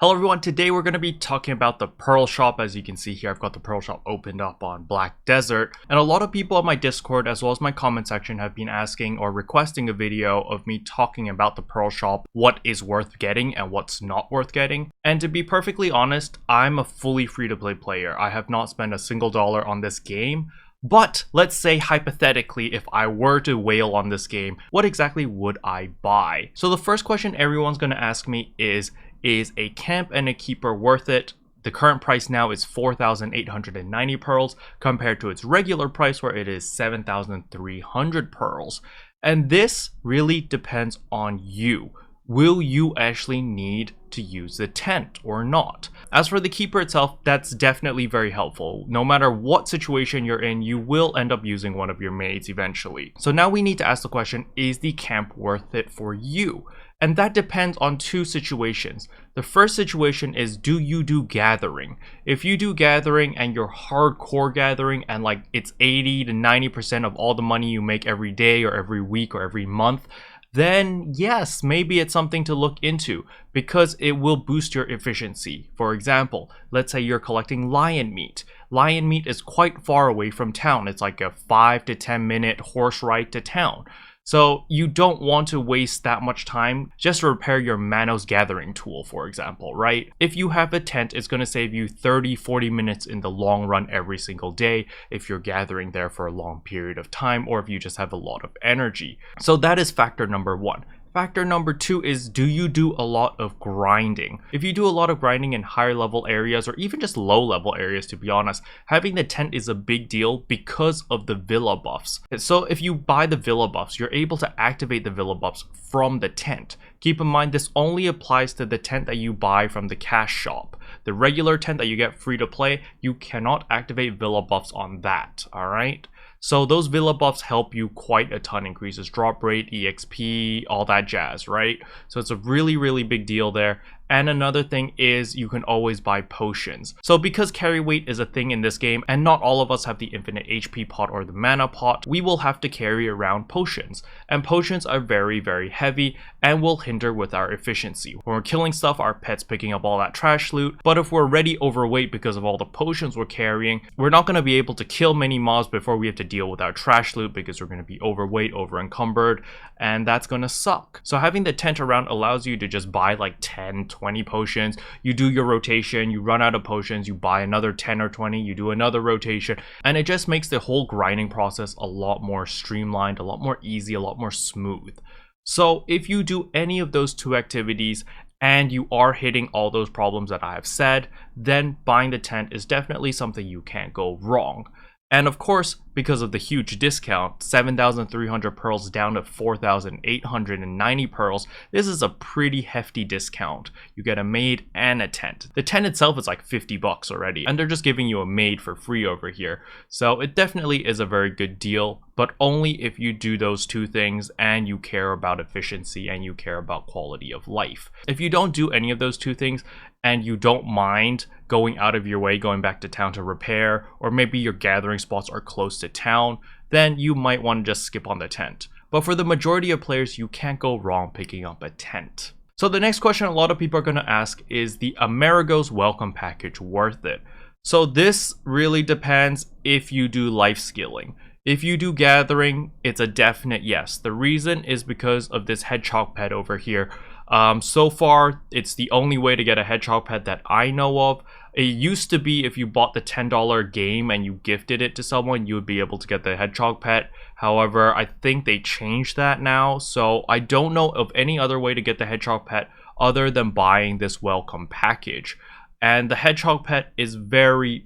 Hello everyone, today we're going to be talking about the Pearl Shop. As you can see here, I've got the Pearl Shop opened up on Black Desert, and a lot of people on my Discord as well as my comment section have been asking or requesting a video of me talking about the Pearl Shop, what is worth getting and what's not worth getting. And to be perfectly honest, I'm a fully free-to-play player. I have not spent a single dollar on this game. But let's say hypothetically, if I were to whale on this game, what exactly would I buy? So the first question everyone's going to ask me is a camp and a keeper worth it? The current price now is 4,890 pearls compared to its regular price where it is 7,300 pearls. And this really depends on you. Will you actually need to use the tent or not? As for the keeper itself, that's definitely very helpful. No matter what situation you're in, you will end up using one of your maids eventually. So now we need to ask the question, is the camp worth it for you? And that depends on two situations. The first situation is, do you do gathering? If you do gathering and you're hardcore gathering and like it's 80 to 90% of all the money you make every day or every week or every month, then yes, maybe it's something to look into because it will boost your efficiency. For example, let's say you're collecting lion meat. Lion meat is quite far away from town. It's like a 5 to 10 minute horse ride to town. So you don't want to waste that much time just to repair your Manos gathering tool, for example, right? If you have a tent, it's going to save you 30-40 minutes in the long run every single day if you're gathering there for a long period of time or if you just have a lot of energy. So that is factor number one. Factor number two is, do you do a lot of grinding? If you do a lot of grinding in higher level areas or even just low level areas, to be honest, having the tent is a big deal because of the villa buffs. So if you buy the villa buffs, you're able to activate the villa buffs from the tent. Keep in mind, this only applies to the tent that you buy from the cash shop. The regular tent that you get free to play, you cannot activate villa buffs on that, alright? So those villa buffs help you quite a ton, increases drop rate, EXP, all that jazz, right? So it's a really big deal there. And another thing is you can always buy potions. So because carry weight is a thing in this game and not all of us have the infinite HP pot or the mana pot, we will have to carry around potions. And potions are very heavy and will hinder with our efficiency. When we're killing stuff, our pet's picking up all that trash loot. But if we're already overweight because of all the potions we're carrying, we're not going to be able to kill many mobs before we have to deal with our trash loot because we're going to be overweight, over encumbered, and that's going to suck. So having the tent around allows you to just buy like 10, 20 potions. You do your rotation, you run out of potions, you buy another 10 or 20, you do another rotation, and it just makes the whole grinding process a lot more streamlined, a lot more easy, a lot more smooth. So if you do any of those two activities and you are hitting all those problems that I have said, then buying the tent is definitely something you can't go wrong. And of course, because of the huge discount, 7,300 pearls down to 4,890 pearls, this is a pretty hefty discount. You get a maid and a tent. The tent itself is like 50 bucks already, and they're just giving you a maid for free over here. So it definitely is a very good deal, but only if you do those two things and you care about efficiency and you care about quality of life. If you don't do any of those two things, and you don't mind going out of your way, going back to town to repair, or maybe your gathering spots are close to town, then you might want to just skip on the tent. But for the majority of players, you can't go wrong picking up a tent. So the next question a lot of people are going to ask is, the Amerigos welcome package worth it? So this really depends if you do life skilling. If you do gathering, it's a definite yes. The reason is because of this hedgehog pet over here. So far, it's the only way to get a hedgehog pet that I know of. It used to be if you bought the $10 game and you gifted it to someone, you would be able to get the hedgehog pet. However, I think they changed that now, so I don't know of any other way to get the hedgehog pet other than buying this welcome package. And the hedgehog pet is very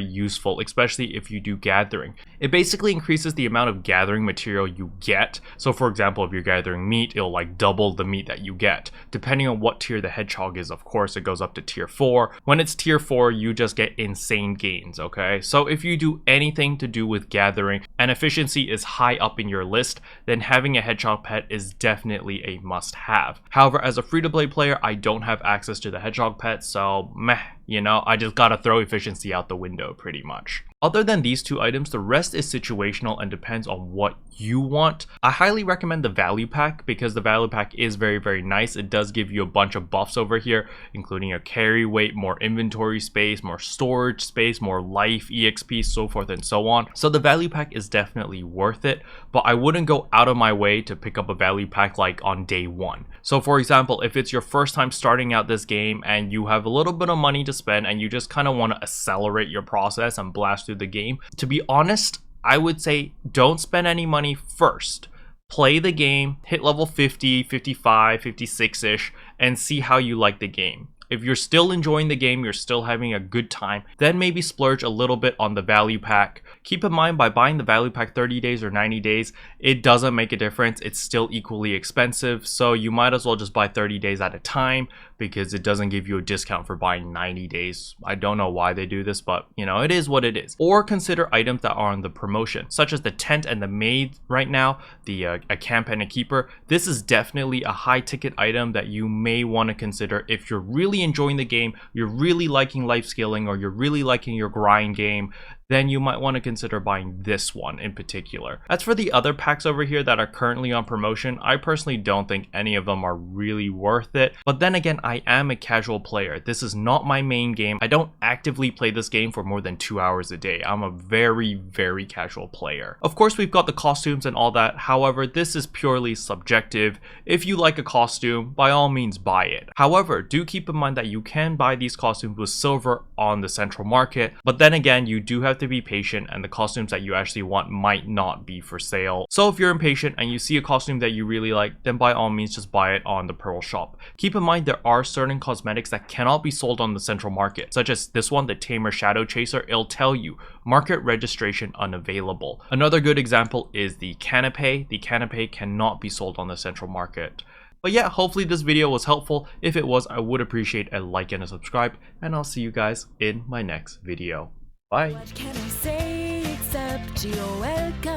useful, especially if you do gathering. It basically increases the amount of gathering material you get. So for example, if you're gathering meat, it'll like double the meat that you get. Depending on what tier the hedgehog is, of course, it goes up to tier 4. When it's tier 4, you just get insane gains, okay? So if you do anything to do with gathering and efficiency is high up in your list, then having a hedgehog pet is definitely a must-have. However, as a free-to-play player, I don't have access to the hedgehog pet, so meh. You know, I just gotta throw efficiency out the window pretty much. Other than these two items, the rest is situational and depends on what you want. I highly recommend the value pack because the value pack is very nice. It does give you a bunch of buffs over here, including a carry weight, more inventory space, more storage space, more life, EXP, so forth and so on. So the value pack is definitely worth it, but I wouldn't go out of my way to pick up a value pack like on day one. So for example, if it's your first time starting out this game and you have a little bit of money to spend and you just kind of want to accelerate your process and blast through the game, to be honest, I would say don't spend any money first. Play the game, hit level 50, 55, 56-ish, and see how you like the game. If you're still enjoying the game, you're still having a good time, then maybe splurge a little bit on the value pack. Keep in mind, by buying the value pack 30 days or 90 days, it doesn't make a difference. It's still equally expensive, so you might as well just buy 30 days at a time because it doesn't give you a discount for buying 90 days. I don't know why they do this, but you know, it is what it is. Or consider items that are on the promotion, such as the tent and the maid right now, a camp and a keeper. This is definitely a high ticket item that you may want to consider if you're really enjoying the game, you're really liking life scaling, or you're really liking your grind game. Then you might want to consider buying this one in particular. As for the other packs over here that are currently on promotion, I personally don't think any of them are really worth it. But then again, I am a casual player. This is not my main game. I don't actively play this game for more than 2 hours a day. I'm a very casual player. Of course, we've got the costumes and all that. However, this is purely subjective. If you like a costume, by all means buy it. However, do keep in mind that you can buy these costumes with silver on the central market. But then again, you do have to be patient and the costumes that you actually want might not be for sale. So if you're impatient and you see a costume that you really like, then by all means just buy it on the Pearl shop. Keep in mind there are certain cosmetics that cannot be sold on the central market, such as this one, the Tamer Shadow Chaser. It'll tell you market registration unavailable. Another good example is the canapé. The canapé cannot be sold on the central market. But yeah, hopefully this video was helpful. If it was, I would appreciate a like and a subscribe, and I'll see you guys in my next video. Bye. What can I say except you're welcome?